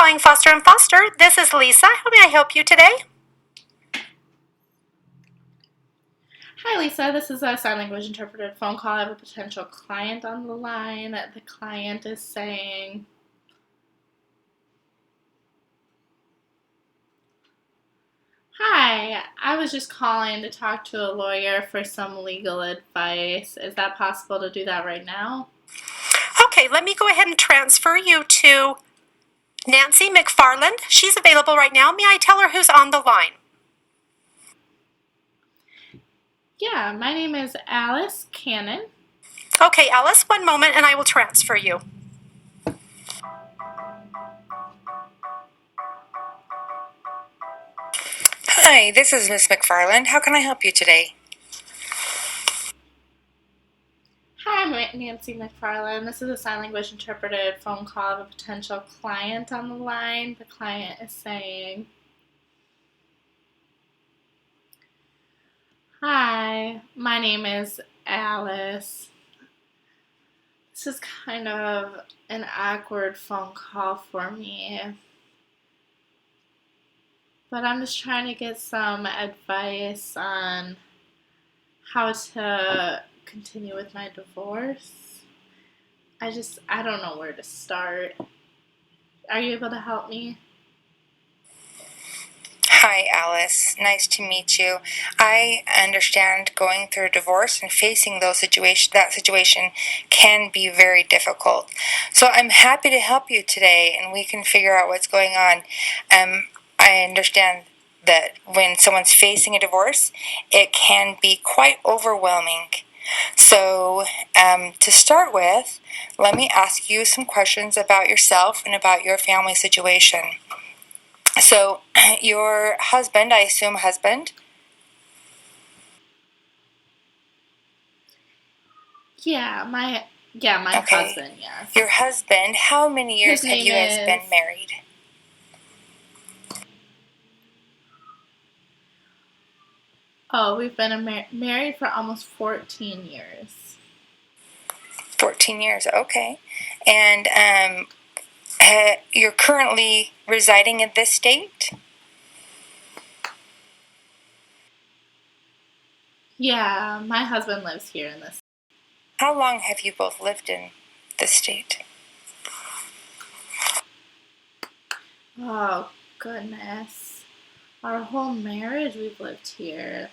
calling Foster and Foster. This is Lisa. How may I help you today? Hi Lisa, this is a sign language interpreted phone call. I have a potential client on the line. The client is saying, "Hi, I was just calling to talk to a lawyer for some legal advice. Is that possible to do that right now?" Okay, let me go ahead and transfer you to Nancy McFarland. She's available right now. May I tell her who's on the line? Yeah, my name is Alice Cannon. Okay, Alice, one moment and I will transfer you. Hi, this is Miss McFarland. How can I help you today? Hi, I'm Nancy McFarland. This is a sign language interpreted phone call. I have a potential client on the line. The client is saying, "Hi, my name is Alice. This is kind of an awkward phone call for me, but I'm just trying to get some advice on how to continue with my divorce. I don't know where to start. Are you able to help me?" Hi, Alice. Nice to meet you. I understand going through a divorce and facing that situation can be very difficult. So I'm happy to help you today, and we can figure out what's going on. I understand that when someone's facing a divorce, it can be quite overwhelming. So, to start with, let me ask you some questions about yourself and about your family situation. So, your husband, I assume husband? Yeah, my Okay. husband, yes. Your husband, how many years His have you name guys been is married? we've been married for almost 14 years. 14 years, okay. And you're currently residing in this state? Yeah, my husband lives here in this. How long have you both lived in this state? Oh, goodness. Our whole marriage we've lived here.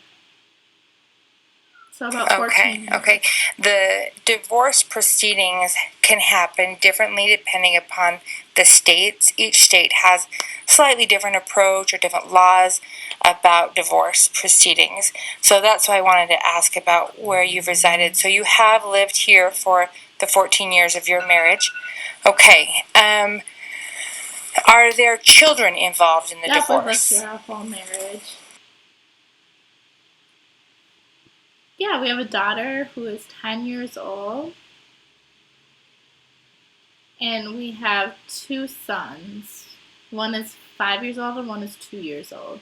So about 14 years. Okay. The divorce proceedings can happen differently depending upon the states. Each state has slightly different approach or different laws about divorce proceedings. So that's why I wanted to ask about where you've resided. So you have lived here for the 14 years of your marriage. Okay. Are there children involved in the Yep, we've lived divorce? here our whole marriage. Yeah, we have a daughter who is 10 years old. And we have two sons. One is 5 years old and one is 2 years old.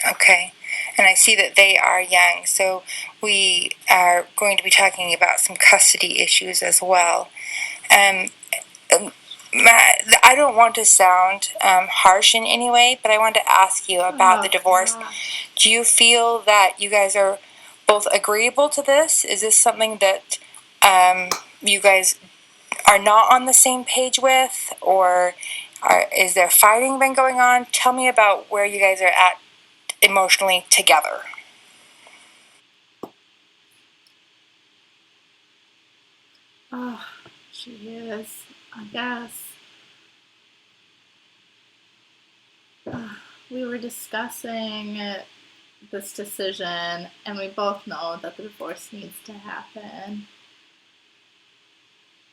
Okay, and I see that they are young, so we are going to be talking about some custody issues as well. Um, I don't want to sound harsh in any way, but I want to ask you about the divorce. Gosh. Do you feel that you guys are both agreeable to this? Is this something that you guys are not on the same page with, or is there fighting been going on? Tell me about where you guys are at emotionally together. Oh, she is, I guess. We were discussing this decision, and we both know that the divorce needs to happen.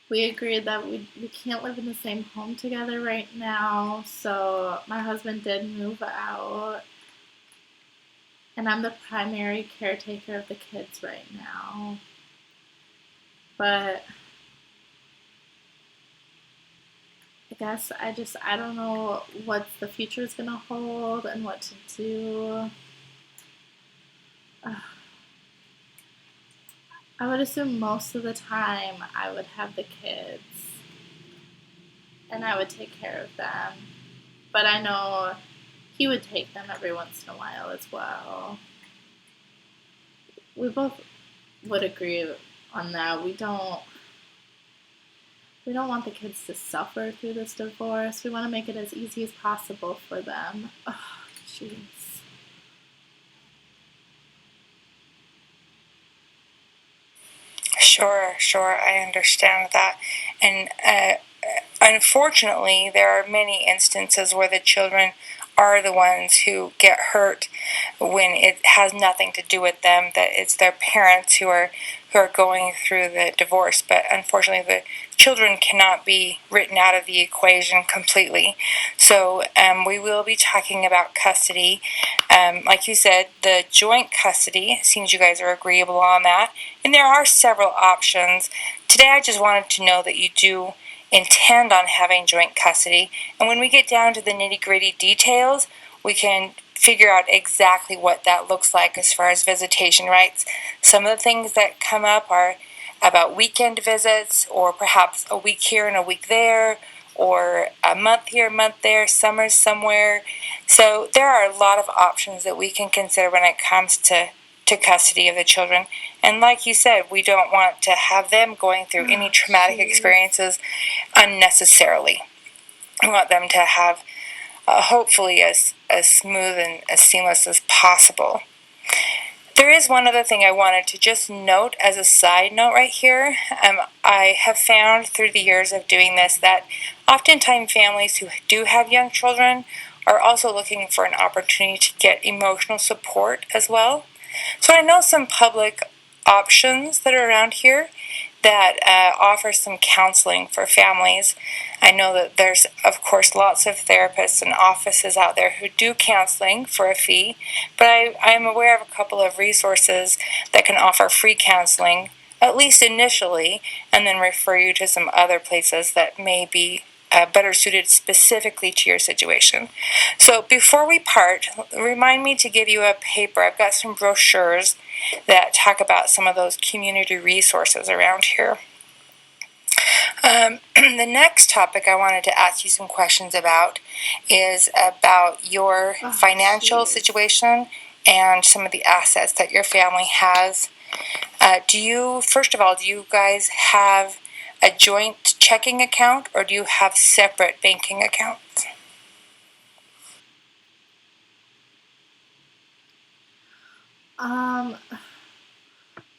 We agreed that we can't live in the same home together right now, so my husband did move out, and I'm the primary caretaker of the kids right now. But I guess I don't know what the future is gonna hold and what to do. I would assume most of the time I would have the kids and I would take care of them. but I know he would take them every once in a while as well. We both would agree on that. We don't want the kids to suffer through this divorce. We want to make it as easy as possible for them. Oh, jeez. Sure, I understand that. And unfortunately, there are many instances where the children are the ones who get hurt when it has nothing to do with them, that it's their parents who are going through the divorce. But unfortunately, the children cannot be written out of the equation completely. So we will be talking about custody. Like you said, the joint custody, it seems you guys are agreeable on that. And there are several options. Today I just wanted to know that you do intend on having joint custody. And when we get down to the nitty-gritty details, we can figure out exactly what that looks like as far as visitation rights. Some of the things that come up are about weekend visits, or perhaps a week here and a week there, or a month here, a month there, summers somewhere. So there are a lot of options that we can consider when it comes to custody of the children. And like you said, we don't want to have them going through any traumatic experiences unnecessarily. We want them to have hopefully as smooth and as seamless as possible. There is one other thing I wanted to just note as a side note right here. I have found through the years of doing this that oftentimes families who do have young children are also looking for an opportunity to get emotional support as well. So I know some public options that are around here that offer some counseling for families. I know that there's, of course, lots of therapists and offices out there who do counseling for a fee, but I'm aware of a couple of resources that can offer free counseling, at least initially, and then refer you to some other places that may be better suited specifically to your situation. So before we part, remind me to give you a paper. I've got some brochures that talk about some of those community resources around here. The next topic I wanted to ask you some questions about is about your financial situation and some of the assets that your family has. First of all, do you guys have a joint checking account, or do you have separate banking accounts?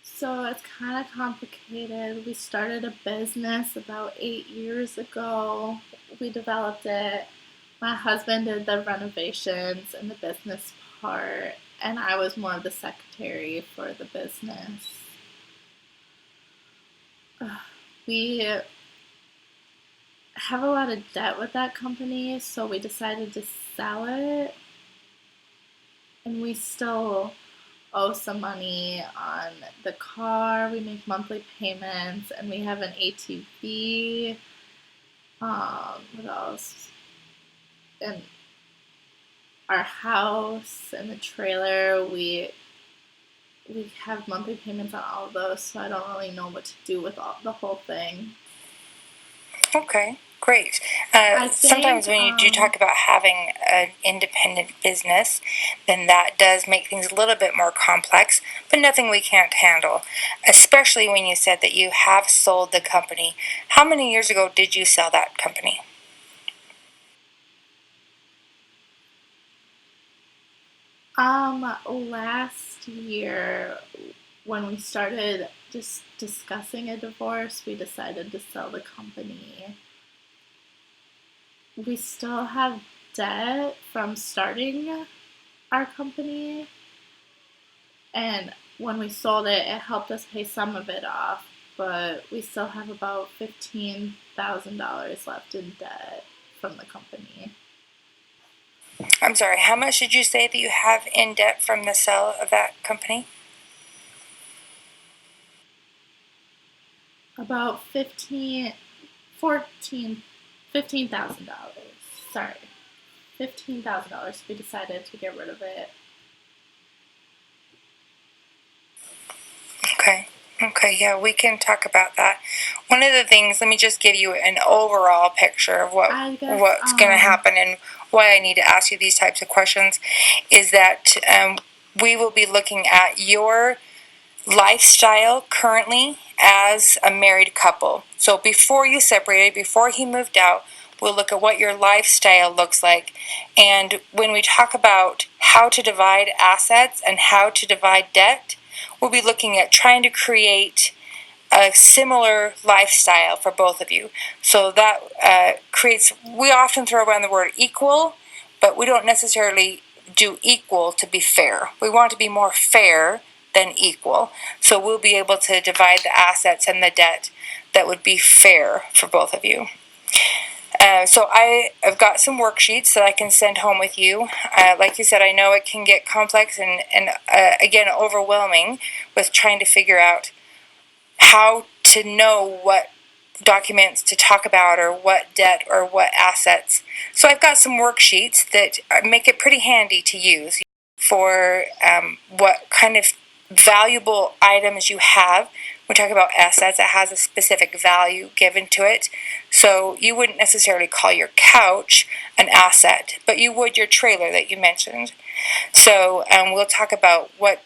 So it's kind of complicated. We started a business about 8 years ago. We developed it. My husband did the renovations and the business part, and I was more of the secretary for the business. We have a lot of debt with that company, so we decided to sell it. And we still owe some money on the car. We make monthly payments, and we have an ATV. What else? And our house and the trailer, we have monthly payments on all of those, so I don't really know what to do with the whole thing. Okay, great. Sometimes when you do talk about having an independent business, then that does make things a little bit more complex, but nothing we can't handle, especially when you said that you have sold the company. How many years ago did you sell that company? Last year, when we started just discussing a divorce, we decided to sell the company. We still have debt from starting our company, and when we sold it, it helped us pay some of it off, but we still have about $15,000 left in debt from the company. I'm sorry, how much did you say that you have in debt from the sale of that company? About $15,000. Sorry, $15,000. We decided to get rid of it. Okay. Okay, yeah, we can talk about that. One of the things, let me just give you an overall picture of I guess, what's going to happen and why I need to ask you these types of questions, is that we will be looking at your lifestyle currently as a married couple. So before you separated, before he moved out, we'll look at what your lifestyle looks like. And when we talk about how to divide assets and how to divide debt, we'll be looking at trying to create a similar lifestyle for both of you. So that creates, we often throw around the word equal, but we don't necessarily do equal to be fair. We want to be more fair than equal. So we'll be able to divide the assets and the debt that would be fair for both of you. So I have got some worksheets that I can send home with you. Like you said, I know it can get complex and again, overwhelming with trying to figure out how to know what documents to talk about or what debt or what assets. So I've got some worksheets that make it pretty handy to use for what kind of valuable items you have. We talk about assets that has a specific value given to it. So you wouldn't necessarily call your couch an asset, but you would your trailer that you mentioned. So we'll talk about what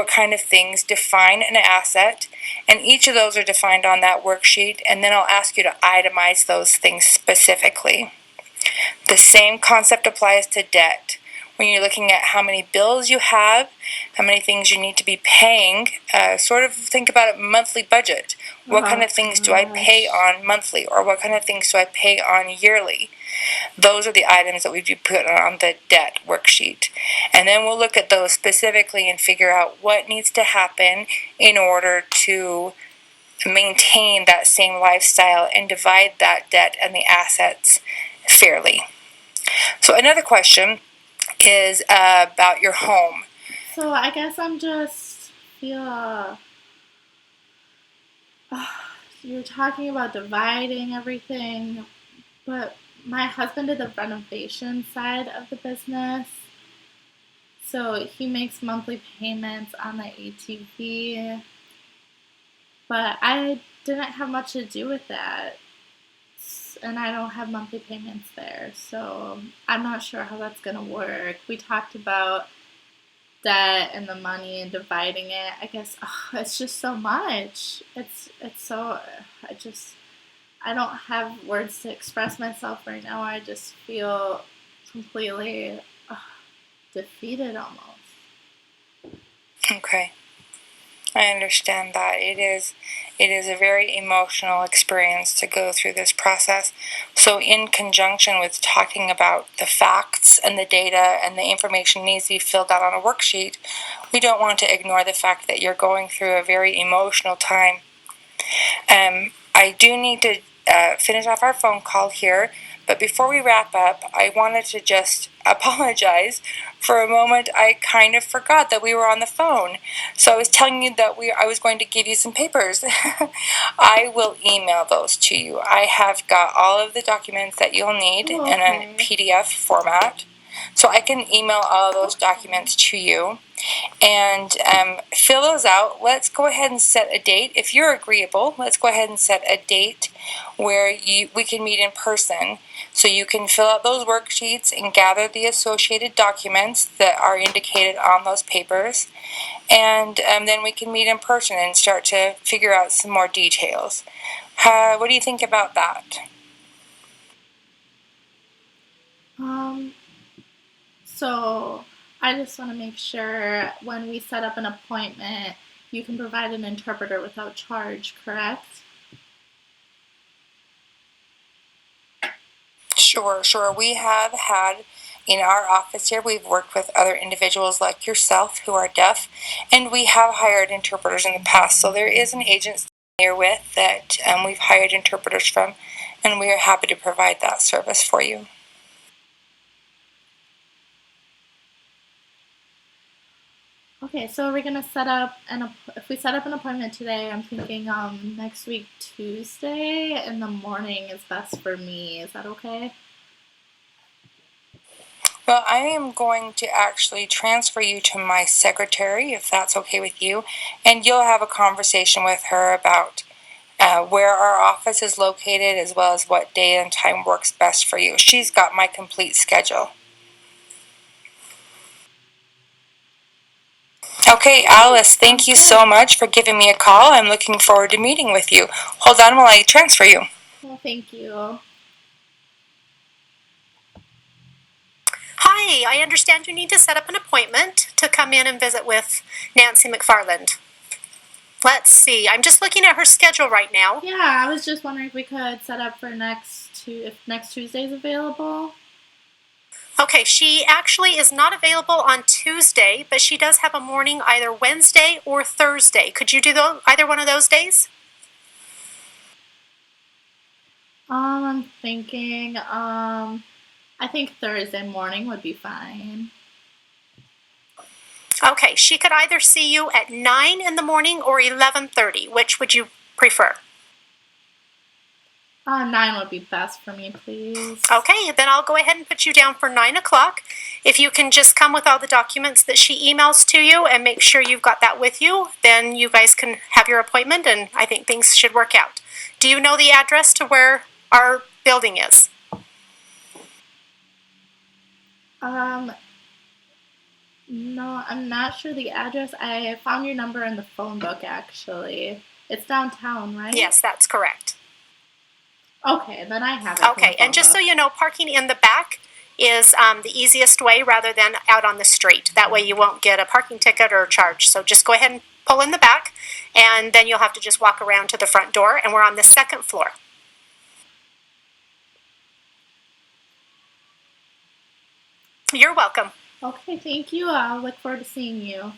kind of things define an asset, and each of those are defined on that worksheet, and then I'll ask you to itemize those things specifically. The same concept applies to debt. When you're looking at how many bills you have, how many things you need to be paying, sort of think about a monthly budget. What kind of things do I pay on monthly, or what kind of things do I pay on yearly? Those are the items that we'd be put on the debt worksheet. And then we'll look at those specifically and figure out what needs to happen in order to maintain that same lifestyle and divide that debt and the assets fairly. So another question is about your home. so I guess I'm just feel. You're talking about dividing everything, but my husband did the renovation side of the business, so he makes monthly payments on the ATV, but I didn't have much to do with that, and I don't have monthly payments there, so I'm not sure how that's gonna work. We talked about debt and the money and dividing it. I guess it's just so much. It's so I don't have words to express myself right now. I just feel completely defeated almost. Okay. I understand that it is a very emotional experience to go through this process. So in conjunction with talking about the facts and the data and the information needs to be filled out on a worksheet, we don't want to ignore the fact that you're going through a very emotional time. I do need to finish off our phone call here, but before we wrap up, I wanted to just apologize. For a moment, I kind of forgot that we were on the phone. So I was telling you that I was going to give you some papers. I will email those to you. I have got all of the documents that you'll need in a PDF format. So I can email all of those documents to you and fill those out. Let's go ahead and set a date. If you're agreeable, let's go ahead and set a date where we can meet in person. So you can fill out those worksheets and gather the associated documents that are indicated on those papers. And then we can meet in person and start to figure out some more details. What do you think about that? So I just want to make sure when we set up an appointment, you can provide an interpreter without charge, correct? Sure. We have had in our office here, we've worked with other individuals like yourself who are deaf, and we have hired interpreters in the past. So there is an agency here with that we've hired interpreters from, and we are happy to provide that service for you. Okay, so we're gonna set up if we set up an appointment today, I'm thinking next week Tuesday in the morning is best for me. Is that okay? Well, I am going to actually transfer you to my secretary, if that's okay with you, and you'll have a conversation with her about where our office is located, as well as what day and time works best for you. She's got my complete schedule. Okay, Alice, thank you so much for giving me a call. I'm looking forward to meeting with you. Hold on while I transfer you. Well, thank you. Hi, I understand you need to set up an appointment to come in and visit with Nancy McFarland. Let's see, I'm just looking at her schedule right now. Yeah, I was just wondering if we could set up for if next Tuesday is available. Okay, she actually is not available on Tuesday, but she does have a morning either Wednesday or Thursday. Could you do either one of those days? I'm thinking, I think Thursday morning would be fine. Okay, she could either see you at 9 in the morning or 11:30. Which would you prefer? 9 would be best for me, please. Okay, then I'll go ahead and put you down for 9 o'clock. If you can just come with all the documents that she emails to you and make sure you've got that with you, then you guys can have your appointment, and I think things should work out. Do you know the address to where our building is? No, I'm not sure the address. I found your number in the phone book, actually. It's downtown, right? Yes, that's correct. Okay, then I have it. Okay, and just so you know, parking in the back is the easiest way rather than out on the street. That way you won't get a parking ticket or a charge. So just go ahead and pull in the back, and then you'll have to just walk around to the front door, and we're on the second floor. You're welcome. Okay, thank you. I'll look forward to seeing you.